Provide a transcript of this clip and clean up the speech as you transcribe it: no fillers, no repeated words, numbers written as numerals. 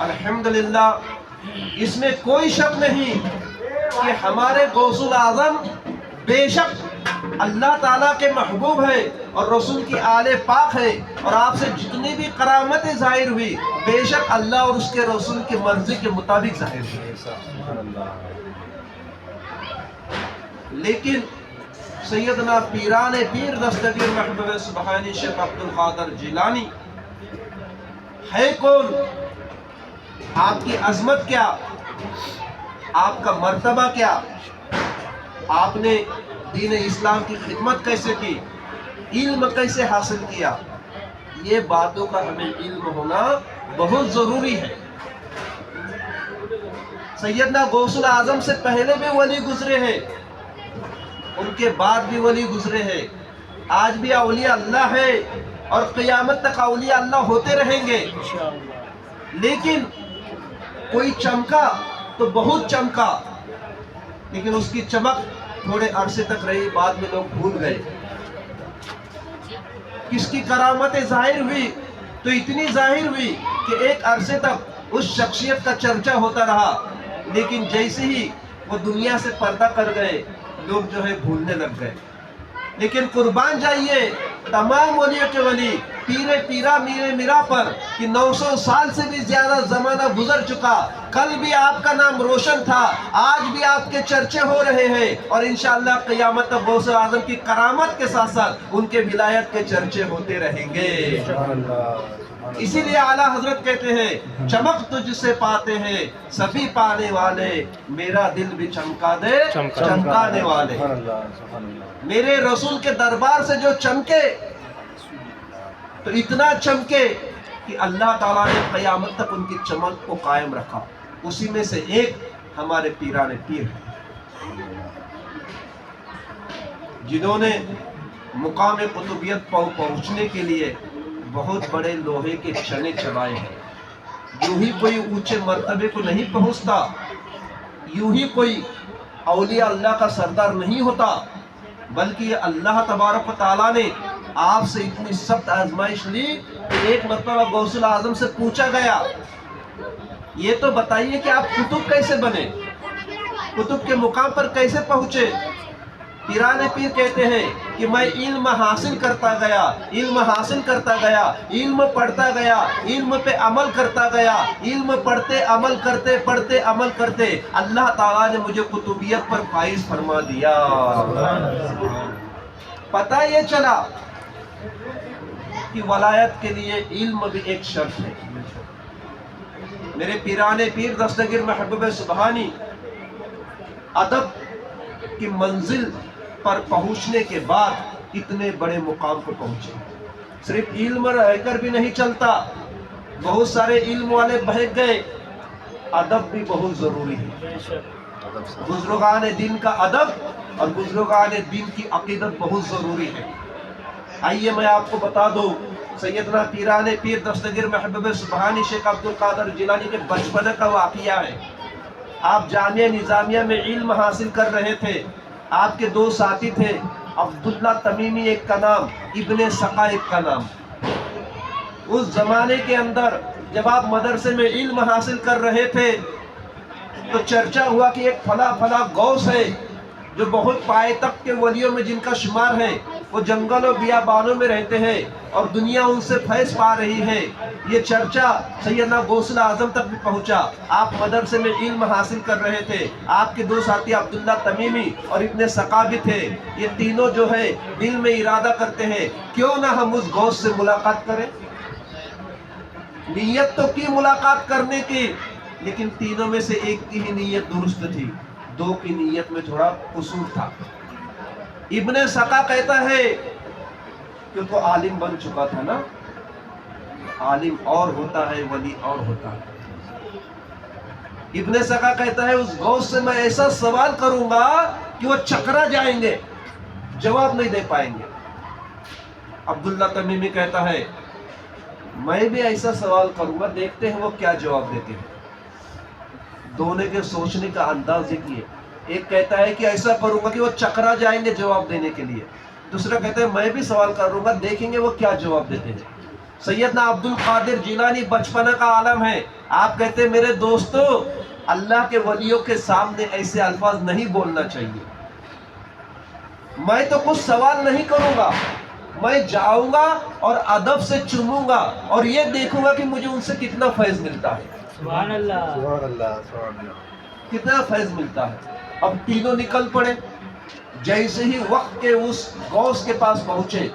الحمدللہ اس میں کوئی شک نہیں کہ ہمارے غوث الاعظم بے شک اللہ تعالیٰ کے محبوب ہے اور رسول کی آل پاک ہے، اور آپ سے جتنی بھی کرامتیں ظاہر ہوئی بے شک اللہ اور اس کے رسول کی مرضی کے مطابق ظاہر ہوئی۔ لیکن سیدنا پیران پیر دستگیر محبوب سبحانی شیخ عبدالقادر جیلانی ہے کون؟ آپ کی عظمت کیا؟ آپ کا مرتبہ کیا؟ آپ نے دین اسلام کی خدمت کیسے کی؟ علم کیسے حاصل کیا؟ یہ باتوں کا ہمیں علم ہونا بہت ضروری ہے۔ سیدنا غوث الاعظم سے پہلے بھی ولی گزرے ہیں، ان کے بعد بھی ولی گزرے ہیں، آج بھی اولیاء اللہ ہے اور قیامت تک اولیاء اللہ ہوتے رہیں گے۔ لیکن کوئی چمکا تو بہت چمکا، لیکن اس کی چمک تھوڑے عرصے تک رہی، بعد میں لوگ بھول گئے۔ کس کی کرامتیں ظاہر ہوئی تو اتنی ظاہر ہوئی کہ ایک عرصے تک اس شخصیت کا چرچا ہوتا رہا، لیکن جیسے ہی وہ دنیا سے پردہ کر گئے لوگ جو ہے بھولنے لگ گئے۔ لیکن قربان جائیے تمام ولیوں کے ولی پیرے پیرا میرے میرا پر کہ 900 سال سے بھی زیادہ زمانہ گزر چکا، کل بھی آپ کا نام روشن تھا، آج بھی آپ کے چرچے ہو رہے ہیں، اور انشاءاللہ قیامت تک غوث اعظم کی کرامت کے ساتھ ساتھ ان کے ولایت کے چرچے ہوتے رہیں گے۔ اسی لیے اعلیٰ حضرت کہتے ہیں چمک تجھ سے پاتے ہیں سبھی پانے والے، میرا دل بھی چمکا دے چمکانے والے۔ میرے رسول کے دربار سے جو چمکے تو اتنا چمکے کہ اللہ تعالیٰ نے قیامت تک ان کی چمک کو قائم رکھا۔ اسی میں سے ایک ہمارے پیران پیر ہیں جنہوں نے مقام قطبیت پہنچنے کے لیے بہت بڑے لوہے کے چنے چلائے ہیں۔ یوں ہی کوئی اونچے مرتبے کو نہیں پہنچتا، یوں ہی کوئی اولیاء اللہ کا سردار نہیں ہوتا، بلکہ یہ اللہ تبارک و تعالیٰ نے آپ سے اتنی سخت آزمائش لی کہ ایک مرتبہ غوث الاعظم سے پوچھا گیا یہ تو بتائیے کہ آپ قطب کیسے بنے، قطب کے مقام پر کیسے پہنچے؟ پیران پیر کہتے ہیں کہ میں علم حاصل کرتا گیا، علم حاصل کرتا گیا، علم پڑھتا گیا، علم پہ عمل کرتا گیا، علم پڑھتے عمل کرتے پڑھتے عمل کرتے اللہ تعالیٰ نے مجھے قطبیت پر فائز فرما دیا۔ پتہ یہ چلا کہ ولایت کے لیے علم بھی ایک شرط ہے۔ میرے پیران پیر دستگیر محبوب سبحانی ادب کی منزل پر پہنچنے کے بعد اتنے بڑے مقام کو پہنچے۔ صرف علم رہ کر بھی نہیں چلتا، بہت سارے علم والے بہک گئے، ادب بھی بہت ضروری ہے۔ بزرگان دین کا ادب اور بزرگان دین کی عقیدت بہت ضروری ہے۔ آئیے میں آپ کو بتا دوں سیدنا پیران پیر دستگیر محبوب سبحانی شیخ عبدالقادر جیلانی کے بچپن کا واقعہ ہے۔ آپ جامعہ نظامیہ میں علم حاصل کر رہے تھے، آپ کے دو ساتھی تھے، عبداللہ تمیمی ایک کا نام، ابن سقا ایک کا نام۔ اس زمانے کے اندر جب آپ مدرسے میں علم حاصل کر رہے تھے تو چرچا ہوا کہ ایک فلاں فلاں غوث ہے جو بہت پائے تک کے ولیوں میں جن کا شمار ہے، وہ جنگل و بیابانوں میں رہتے ہیں اور دنیا ان سے فیض پا رہی ہے۔ یہ چرچا سیدنا غوث الاعظم تک بھی پہنچا۔ آپ مدرسے میں علم حاصل کر رہے تھے، آپ کے دو ساتھی عبداللہ تمیمی اور ابن سقا بھی تھے۔ یہ تینوں جو ہے دل میں ارادہ کرتے ہیں کیوں نہ ہم اس غوث سے ملاقات کریں۔ نیت تو کی ملاقات کرنے کی، لیکن تینوں میں سے ایک کی ہی نیت درست تھی، دو کی نیت میں تھوڑا قصور تھا۔ ابن سقا کہتا ہے کہ تو عالم بن چکا تھا نا، عالم اور ہوتا ہے ولی اور ہوتا ہے۔ ابن سقا کہتا ہے اس غوث سے میں ایسا سوال کروں گا کہ وہ چکرا جائیں گے، جواب نہیں دے پائیں گے۔ عبداللہ تمیمی کہتا ہے میں بھی ایسا سوال کروں گا، دیکھتے ہیں وہ کیا جواب دیتے ہیں۔ دونوں کے سوچنے کا انداز یہ ہے، ایک کہتا ہے کہ ایسا کروں گا کہ وہ چکرا جائیں گے جواب دینے کے لیے، دوسرا کہتا ہے میں بھی سوال کروں گا، دیکھیں گے وہ کیا جواب دیتے ہیں۔ سیدنا عبدالقادر جیلانی بچپن کا عالم ہے، آپ کہتے ہیں میرے دوستو اللہ کے ولیوں کے سامنے ایسے الفاظ نہیں بولنا چاہیے. میں تو کچھ سوال نہیں کروں گا، میں جاؤں گا اور ادب سے چوموں گا اور یہ دیکھوں گا کہ مجھے ان سے کتنا فیض ملتا ہے. سبحان اللہ، سبحان اللہ، سبحان اللہ. کتنا فیض ملتا ہے. اب تینوں نکل پڑے. جیسے ہی وقت کے اس غوث کے پاس پہنچے